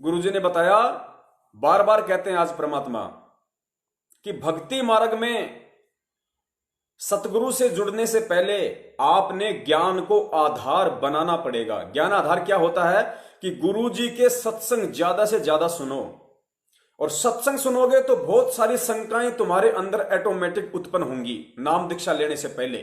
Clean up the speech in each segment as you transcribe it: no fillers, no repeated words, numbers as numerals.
गुरुजी ने बताया, बार बार कहते हैं आज परमात्मा कि भक्ति मार्ग में सतगुरु से जुड़ने से पहले आपने ज्ञान को आधार बनाना पड़ेगा। ज्ञान आधार क्या होता है कि गुरुजी के सत्संग ज्यादा से ज्यादा सुनो, और सत्संग सुनोगे तो बहुत सारी शंकाएं तुम्हारे अंदर ऑटोमेटिक उत्पन्न होंगी। नाम दीक्षा लेने से पहले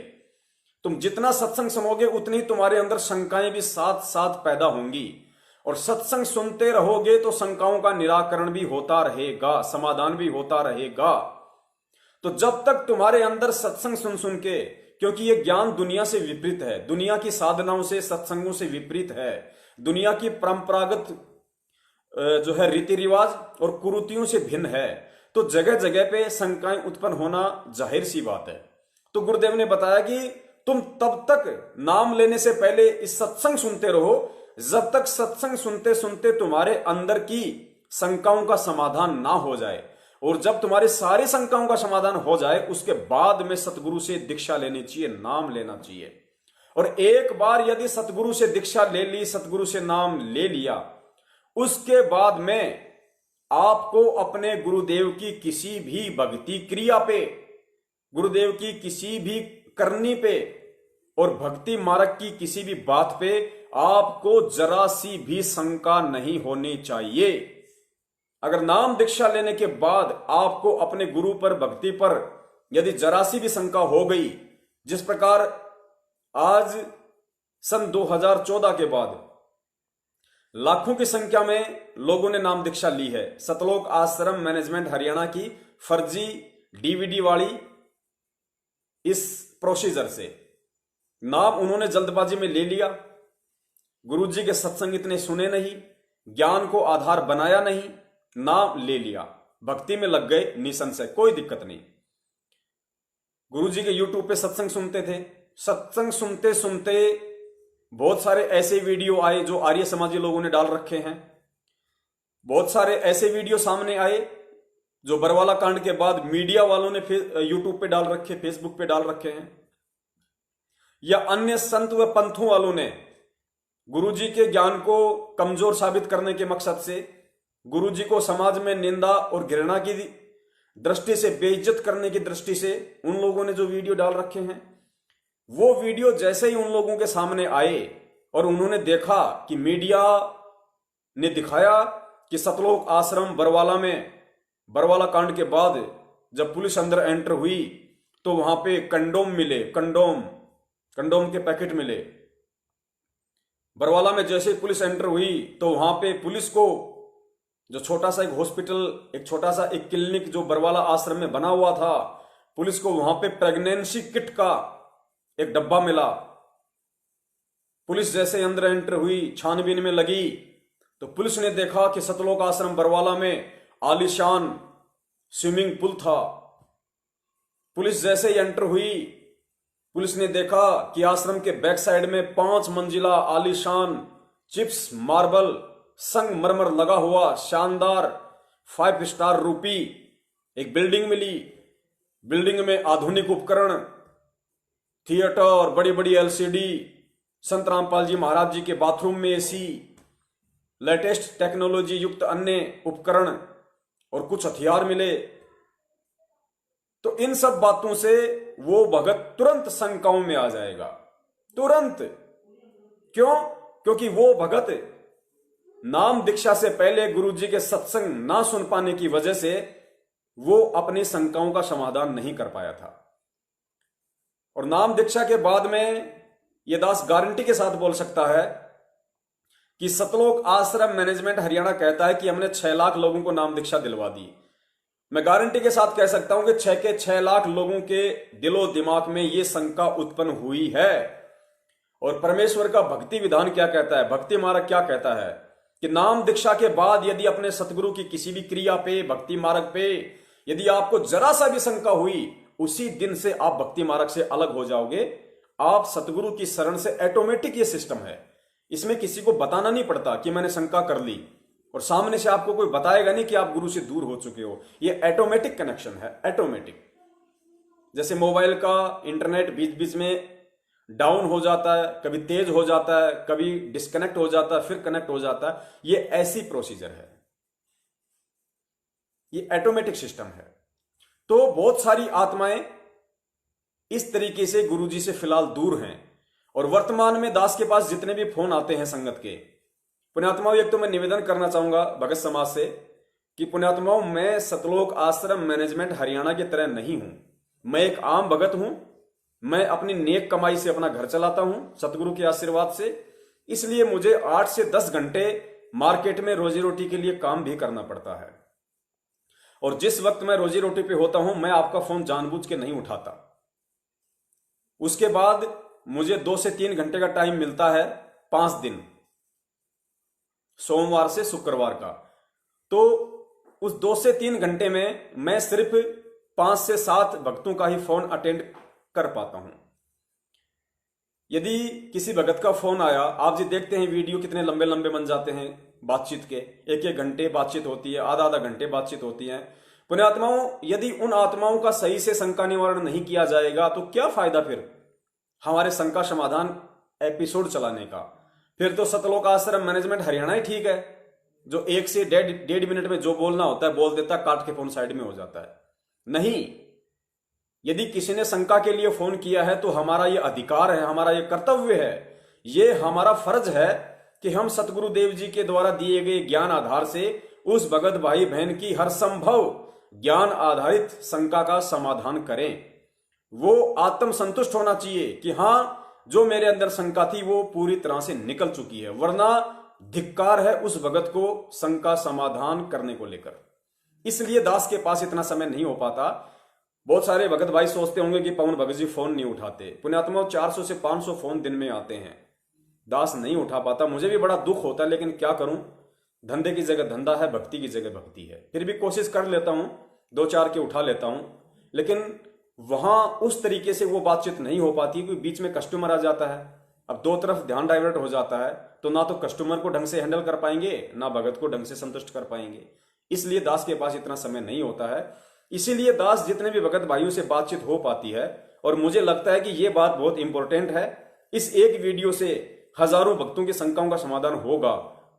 तुम जितना सत्संग सुनोगे उतनी तुम्हारे अंदर शंकाएं भी साथ साथ पैदा होंगी, और सत्संग सुनते रहोगे तो शंकाओं का निराकरण भी होता रहेगा, समाधान भी होता रहेगा। तो जब तक तुम्हारे अंदर सत्संग सुन सुन के, क्योंकि ये ज्ञान दुनिया से विपरीत है, दुनिया की साधनाओं से सत्संगों से विपरीत है, दुनिया की परंपरागत जो है रीति रिवाज और कुरीतियों से भिन्न है, तो जगह जगह पे शंकाएं उत्पन्न होना जाहिर सी बात है। तो गुरुदेव ने बताया कि तुम तब तक नाम लेने से पहले इस सत्संग सुनते रहो जब तक सत्संग सुनते सुनते तुम्हारे अंदर की शंकाओं का समाधान ना हो जाए, और जब तुम्हारी सारी शंकाओं का समाधान हो जाए उसके बाद में सतगुरु से दीक्षा लेनी चाहिए, नाम लेना चाहिए। और एक बार यदि सतगुरु से दीक्षा ले ली, सतगुरु से नाम ले लिया, उसके बाद में आपको अपने गुरुदेव की किसी भी भक्ति क्रिया पे, गुरुदेव की किसी भी करनी पे और भक्ति मार्ग की किसी भी बात पे आपको जरा सी भी शंका नहीं होनी चाहिए। अगर नाम दीक्षा लेने के बाद आपको अपने गुरु पर, भक्ति पर यदि जरा सी भी शंका हो गई, जिस प्रकार आज सन 2014 के बाद लाखों की संख्या में लोगों ने नाम दीक्षा ली है, सतलोक आश्रम मैनेजमेंट हरियाणा की फर्जी डीवीडी वाली इस प्रोसीजर से नाम उन्होंने जल्दबाजी में ले लिया, गुरुजी के सत्संग इतने सुने नहीं, ज्ञान को आधार बनाया नहीं, नाम ले लिया, भक्ति में लग गए, निसंशय कोई दिक्कत नहीं। गुरुजी के यूट्यूब पे सत्संग सुनते थे, सत्संग सुनते सुनते बहुत सारे ऐसे वीडियो आए जो आर्य समाजी लोगों ने डाल रखे हैं, बहुत सारे ऐसे वीडियो सामने आए जो बरवाला कांड के बाद मीडिया वालों ने यूट्यूब पे डाल रखे, फेसबुक पे डाल रखे हैं, या अन्य संत व पंथों वालों ने गुरुजी के ज्ञान को कमजोर साबित करने के मकसद से, गुरुजी को समाज में निंदा और घृणा की दृष्टि से, बेइज्जत करने की दृष्टि से उन लोगों ने जो वीडियो डाल रखे हैं, वो वीडियो जैसे ही उन लोगों के सामने आए और उन्होंने देखा कि मीडिया ने दिखाया कि सतलोक आश्रम बरवाला में, बरवाला कांड के बाद जब पुलिस अंदर एंटर हुई तो वहां पे कंडोम मिले, कंडोम के पैकेट मिले। बरवाला में जैसे ही पुलिस एंटर हुई तो वहां पे पुलिस को जो छोटा सा एक हॉस्पिटल, एक छोटा सा एक क्लिनिक जो बरवाला आश्रम में बना हुआ था, पुलिस को वहां पे प्रेगनेंसी किट का एक डब्बा मिला। पुलिस जैसे अंदर एंटर हुई, छानबीन में लगी, तो पुलिस ने देखा कि सतलोक आश्रम बरवाला में आलीशान स्विमिंग पूल था। पुलिस जैसे ही एंटर हुई, पुलिस ने देखा कि आश्रम के बैक साइड में 5 मंजिला आलीशान चिप्स मार्बल संगमरमर लगा हुआ शानदार 5 स्टार रूपी एक बिल्डिंग मिली। बिल्डिंग में आधुनिक उपकरण, थिएटर, बड़ी बड़ी एलसीडी, संत रामपाल जी महाराज जी के बाथरूम में एसी, लेटेस्ट टेक्नोलॉजी युक्त अन्य उपकरण और कुछ हथियार मिले। तो इन सब बातों से वो भगत तुरंत शंकाओं में आ जाएगा, तुरंत। क्यों? क्योंकि वो भगत नाम दीक्षा से पहले गुरुजी के सत्संग ना सुन पाने की वजह से वो अपनी शंकाओं का समाधान नहीं कर पाया था। और नाम दीक्षा के बाद में ये दास गारंटी के साथ बोल सकता है कि सतलोक आश्रम मैनेजमेंट हरियाणा कहता है कि हमने 6 लाख लोगों को नाम दीक्षा दिलवा दी। मैं गारंटी के साथ कह सकता हूं कि 6 के 6 लाख लोगों के दिलो दिमाग में ये शंका उत्पन्न हुई है। और परमेश्वर का भक्ति विधान क्या कहता है, भक्ति मार्ग क्या कहता है कि नाम दीक्षा के बाद यदि अपने सतगुरु की किसी भी क्रिया पे, भक्ति मार्ग पे यदि आपको जरा सा भी शंका हुई, उसी दिन से आप भक्ति मार्ग से अलग हो जाओगे। आप सतगुरु की शरण से, ऑटोमेटिक ये सिस्टम है, इसमें किसी को बताना नहीं पड़ता कि मैंने शंका कर ली, और सामने से आपको कोई बताएगा नहीं कि आप गुरु से दूर हो चुके हो। ये ऑटोमेटिक कनेक्शन है, ऑटोमेटिक। जैसे मोबाइल का इंटरनेट बीच बीच में डाउन हो जाता है, कभी तेज हो जाता है, कभी डिस्कनेक्ट हो जाता है, फिर कनेक्ट हो जाता है। ये ऐसी प्रोसीजर है, ये ऑटोमेटिक सिस्टम है। तो बहुत सारी आत्माएं इस तरीके से गुरुजी से फिलहाल दूर हैं। और वर्तमान में दास के पास जितने भी फोन आते हैं संगत के, पुण्यात्माओं, एक तो मैं निवेदन करना चाहूंगा भगत समाज से कि पुण्यात्माओं, मैं सतलोक आश्रम मैनेजमेंट हरियाणा की तरह नहीं हूं। मैं एक आम भगत हूं। मैं अपनी नेक कमाई से अपना घर चलाता हूं सतगुरु के आशीर्वाद से। इसलिए मुझे 8 से 10 घंटे मार्केट में रोजी रोटी के लिए काम भी करना पड़ता है। और जिस वक्त मैं रोजी रोटी पे होता हूं, मैं आपका फोन जानबूझ के नहीं उठाता। उसके बाद मुझे 2 से 3 घंटे का टाइम मिलता है 5 दिन, सोमवार से शुक्रवार का। तो उस 2 से 3 घंटे में मैं सिर्फ 5 से 7 भक्तों का ही फोन अटेंड कर पाता हूं। यदि किसी भगत का फोन आया, आप जी देखते हैं वीडियो कितने लंबे लंबे बन जाते हैं बातचीत के, 1-1 घंटे बातचीत होती है, आधा-आधा घंटे बातचीत होती है। पुण्यात्माओं, यदि उन आत्माओं का सही से शंका निवारण नहीं किया जाएगा तो क्या फायदा फिर हमारे शंका समाधान एपिसोड चलाने का। फिर तो सतलोक आश्रम मैनेजमेंट हरियाणा ही ठीक है, जो 1 से 1.5 मिनट में जो बोलना होता है बोल देता, काट के फोन साइड में हो जाता है। नहीं, यदि किसी ने शंका के लिए फोन किया है तो हमारा यह अधिकार है, हमारा यह कर्तव्य है, यह हमारा फर्ज है कि हम सतगुरु देव जी के द्वारा दिए गए ज्ञान आधार से उस भगत भाई बहन की हर संभव ज्ञान आधारित शंका का समाधान करें। वो आत्म संतुष्ट होना चाहिए कि हां, जो मेरे अंदर शंका थी वो पूरी तरह से निकल चुकी है, वरना धिक्कार है उस भगत को शंका समाधान करने को लेकर। इसलिए दास के पास इतना समय नहीं हो पाता। बहुत सारे भगत भाई सोचते होंगे कि पवन भगत जी फोन नहीं उठाते। पुण्यात्माओं, 400 से 500 फोन दिन में आते हैं, दास नहीं उठा पाता। मुझे भी बड़ा दुख होता है, लेकिन क्या करूं, धंधे की जगह धंधा है, भक्ति की जगह भक्ति है। फिर भी कोशिश कर लेता हूं, 2-4 के उठा लेता हूं, लेकिन वहां उस तरीके से वो बातचीत नहीं हो पाती क्योंकि बीच में कस्टमर आ जाता है। अब 2 तरफ ध्यान डाइवर्ट हो जाता है, तो ना तो कस्टमर को ढंग से हैंडल कर पाएंगे, ना भगत को ढंग से संतुष्ट कर पाएंगे। इसलिए दास के पास इतना समय नहीं होता है। इसीलिए दास जितने भी भगत भाइयों से बातचीत हो पाती है, और मुझे लगता है कि यह बात बहुत इंपॉर्टेंट है, इस एक वीडियो से हजारों भक्तों की शंकाओं का समाधान होगा।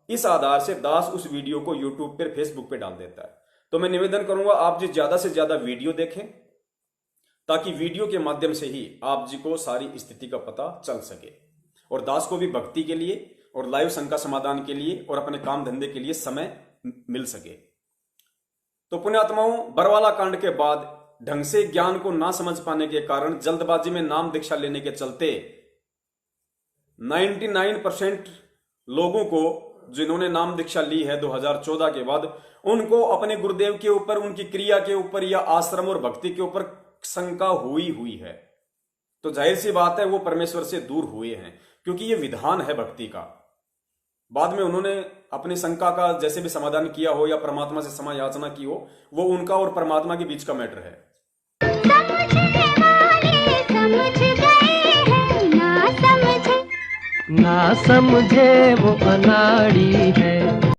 इस आधार से दास उस वीडियो को यूट्यूब पर, फेसबुक पे डाल देता है। तो मैं निवेदन करूंगा आप जी ज्यादा से ज्यादा वीडियो देखें, ताकि वीडियो के माध्यम से ही आप जी को सारी स्थिति का पता चल सके, और दास को भी भक्ति के लिए और लाइव शंका समाधान के लिए और अपने काम धंधे के लिए समय मिल सके। तो पुण्यात्माओं, बरवाला कांड के बाद ढंग से ज्ञान को ना समझ पाने के कारण, जल्दबाजी में नाम दीक्षा लेने के चलते 99% लोगों को, जिन्होंने नाम दीक्षा ली है 2014 के बाद, उनको अपने गुरुदेव के ऊपर, उनकी क्रिया के ऊपर या आश्रम और भक्ति के ऊपर शंका हुई है। तो जाहिर सी बात है वो परमेश्वर से दूर हुए हैं, क्योंकि ये विधान है भक्ति का। बाद में उन्होंने अपनी शंका का जैसे भी समाधान किया हो या परमात्मा से क्षमा याचना की हो, वो उनका और परमात्मा के बीच का मैटर है। ना समझे वो अनाड़ी है।